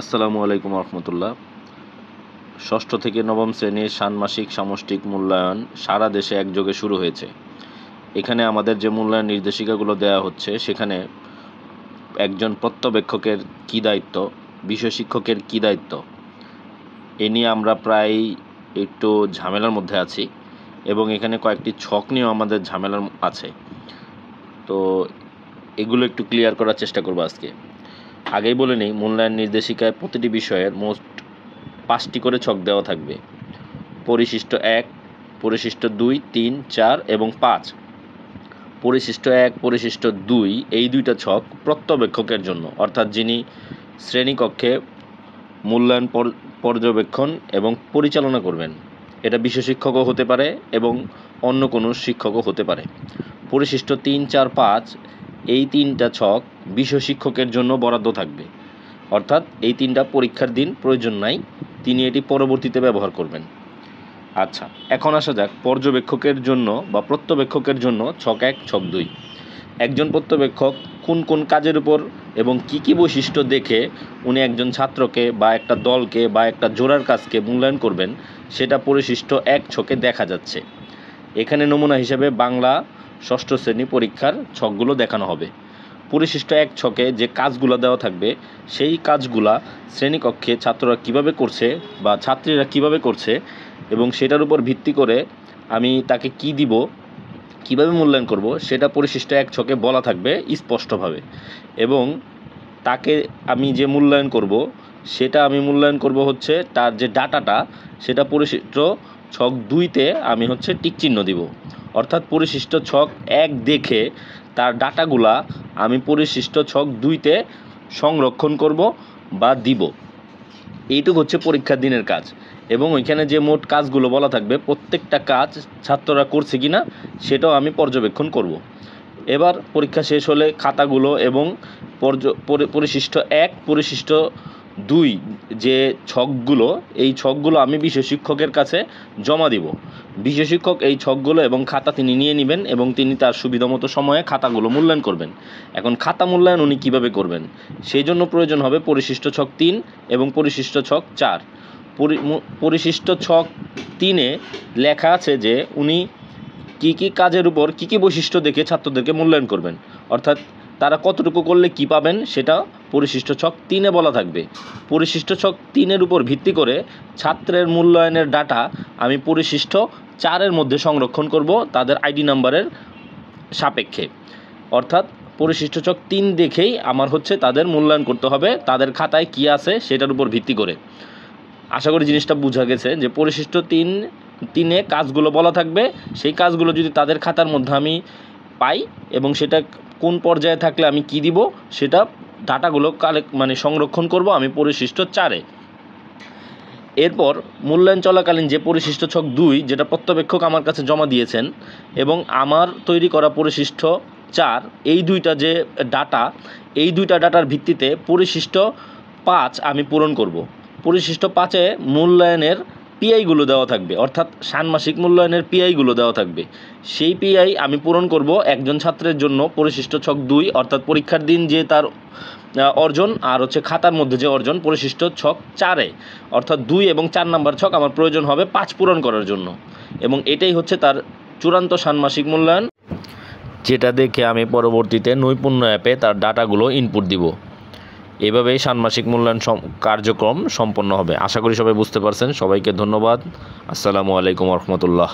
আসসালামু আলাইকুম রহমতুল্লাহ। ষষ্ঠ থেকে নবম শ্রেণীর ষান্মাসিক সামষ্টিক মূল্যায়ন সারা দেশে একযোগে শুরু হয়েছে। এখানে আমাদের যে মূল্যায়ন নির্দেশিকাগুলো দেওয়া হচ্ছে, সেখানে একজন পর্যবেক্ষকের কী দায়িত্ব, বিষয় শিক্ষকের কী দায়িত্ব, এ নিয়ে আমরা প্রায় একটু ঝামেলার মধ্যে আছি এবং এখানে কয়েকটি ছক নিয়েও আমাদের ঝামেলার আছে। তো এগুলো একটু ক্লিয়ার করার চেষ্টা করবো আজকে। আগেই বলে নিই, মূল্যায়ন নির্দেশিকায় প্রতিটি বিষয়ের মোট 5টি করে ছক দেওয়া থাকবে। পরিশিষ্ট 1, পরিশিষ্ট 2, 3, 4 এবং 5। পরিশিষ্ট 1, পরিশিষ্ট 2 এই দুইটা ছক পর্যবেক্ষকের জন্য, অর্থাৎ যিনি শ্রেণীকক্ষে মূল্যায়ন পর্যবেক্ষণ এবং পরিচালনা করবেন। এটা বিষয় শিক্ষকও হতে পারে এবং অন্য কোনো শিক্ষকও হতে পারে। পরিশিষ্ট 3, 4, 5 এই 3টা ছক বিষয় শিক্ষকের জন্য বরাদ্দ থাকবে, অর্থাৎ এই 3টা পরীক্ষার দিন প্রয়োজন নাই, তিনি এটি পরবর্তীতে ব্যবহার করবেন। আচ্ছা, এখন আসা যাক পর্যবেক্ষকের জন্য বা প্রত্যবেক্ষকের জন্য ছক 1, ছক 2। একজন প্রত্যবেক্ষক কোন কোন কাজের উপর এবং কি কি বৈশিষ্ট্য দেখে উনি একজন ছাত্রকে বা একটা দলকে বা একটা জোড়ার কাজকে মূল্যায়ন করবেন, সেটা পরিশিষ্ট 1 ছকে দেখা যাচ্ছে। এখানে নমুনা হিসেবে বাংলা ষষ্ঠ শ্রেণী পরীক্ষার ছকগুলো দেখানো হবে। পরিশিষ্ট 1 ছকে যে কাজগুলো দেওয়া থাকবে, সেই কাজগুলা শ্রেণীকক্ষে ছাত্ররা কিভাবে করছে বা ছাত্রীরা কিভাবে করছে এবং সেটার উপর ভিত্তি করে আমি তাকে কি দিব, কিভাবে মূল্যায়ন করব, সেটা পরিশিষ্ট 1 ছকে বলা থাকবে স্পষ্টভাবে। এবং তাকে আমি যে মূল্যায়ন করব, সেটা আমি মূল্যায়ন করব হচ্ছে তার যে ডাটাটা, সেটা পরিশিষ্ট ছক 2তে আমি টিক চিহ্ন দিব। অর্থাৎ পরিশিষ্ট ছক 1 দেখে তার ডাটাগুলা আমি পরিশিষ্ট ছক 2তে সংরক্ষণ করব বা দিব। এইটুকু হচ্ছে পরীক্ষার দিনের কাজ। এবং ওইখানে যে মোট কাজগুলো বলা থাকবে, প্রত্যেকটা কাজ ছাত্ররা করছে কিনা সেটাও আমি পর্যবেক্ষণ করব। এবার পরীক্ষা শেষ হলে খাতাগুলো এবং পরিশিষ্ট 1, পরিশিষ্ট 2 যে ছকগুলো, এই ছকগুলো আমি বিষয় শিক্ষকের কাছে জমা দিব। বিষয় শিক্ষক এই ছকগুলো এবং খাতা তিনি নিয়ে নেবেন এবং তিনি তার সুবিধামতো সময়ে খাতাগুলো মূল্যায়ন করবেন। এখন খাতা মূল্যায়ন উনি কীভাবে করবেন, সেই জন্য প্রয়োজন হবে পরিশিষ্ট ছক 3 এবং পরিশিষ্ট ছক 4। পরিশিষ্ট ছক 3-এ লেখা আছে যে উনি কি কি কাজের উপর কি কি বৈশিষ্ট্য দেখে ছাত্রদেরকে মূল্যায়ন করবেন, অর্থাৎ তারা কতটুকু করলে কি পাবেন সেটা পরিশিষ্ট ছক 3-এ বলা থাকবে। পরিশিষ্ট ছক 3-এর উপর ভিত্তি করে ছাত্রের মূল্যায়নের ডাটা আমি পরিশিষ্ট 4-এর মধ্যে সংরক্ষণ করব তাদের আইডি নাম্বারের সাপেক্ষে। অর্থাৎ পরিশিষ্ট ছক 3 দেখেই আমার তাদের মূল্যায়ন করতে হবে, তাদের খাতায় কি আছে সেটার উপর ভিত্তি করে। আশা করি জিনিসটা বোঝা গেছে যে পরিশিষ্ট 3-এ কাজগুলো বলা থাকবে, সেই কাজগুলো যদি তাদের খাতার মধ্যে আমি পাই এবং সেটা কোন পর্যায়ে থাকলে আমি কি দিব, সেটা ডাটাগুলো সংরক্ষণ করব আমি পরিশিষ্ট 4-এ। এরপর মূল্যায়ন চলাকালীন যে পরিশিষ্ট ছক 2 যেটা পর্যবেক্ষক আমার কাছে জমা দিয়েছেন এবং আমার তৈরি করা পরিশিষ্ট 4, এই দুইটা যে ডাটা, এই দুইটা ডাটার ভিত্তিতে পরিশিষ্ট 5 আমি পূরণ করব। পরিশিষ্ট 5-এ মূল্যায়নের পিআইগুলো দেওয়া থাকবে, অর্থাৎ ষান্মাসিক মূল্যায়নের পিআইগুলো দেওয়া থাকবে। সেই পিআই আমি পূরণ করব একজন ছাত্রের জন্য পরিশিষ্ট ছক 2, অর্থাৎ পরীক্ষার দিন যে তার অর্জন আর খাতার মধ্যে যে অর্জন পরিশিষ্ট ছক 4-এ, অর্থাৎ 2 এবং 4 নাম্বার ছক আমার প্রয়োজন হবে 5 পূরণ করার জন্য। এবং এটাই তার চূড়ান্ত ষান্মাসিক মূল্যায়ন, যেটা দেখে আমি পরবর্তীতে নৈপুণ্য অ্যাপে তার ডাটাগুলো ইনপুট দিব। এভাবেই ষান্মাসিক মূল্যায়ন কার্যক্রম সম্পন্ন হবে। আশা করি সবাই বুঝতে পারছেন। সবাইকে ধন্যবাদ। আসসালামু আলাইকুম রহমতুল্লাহ।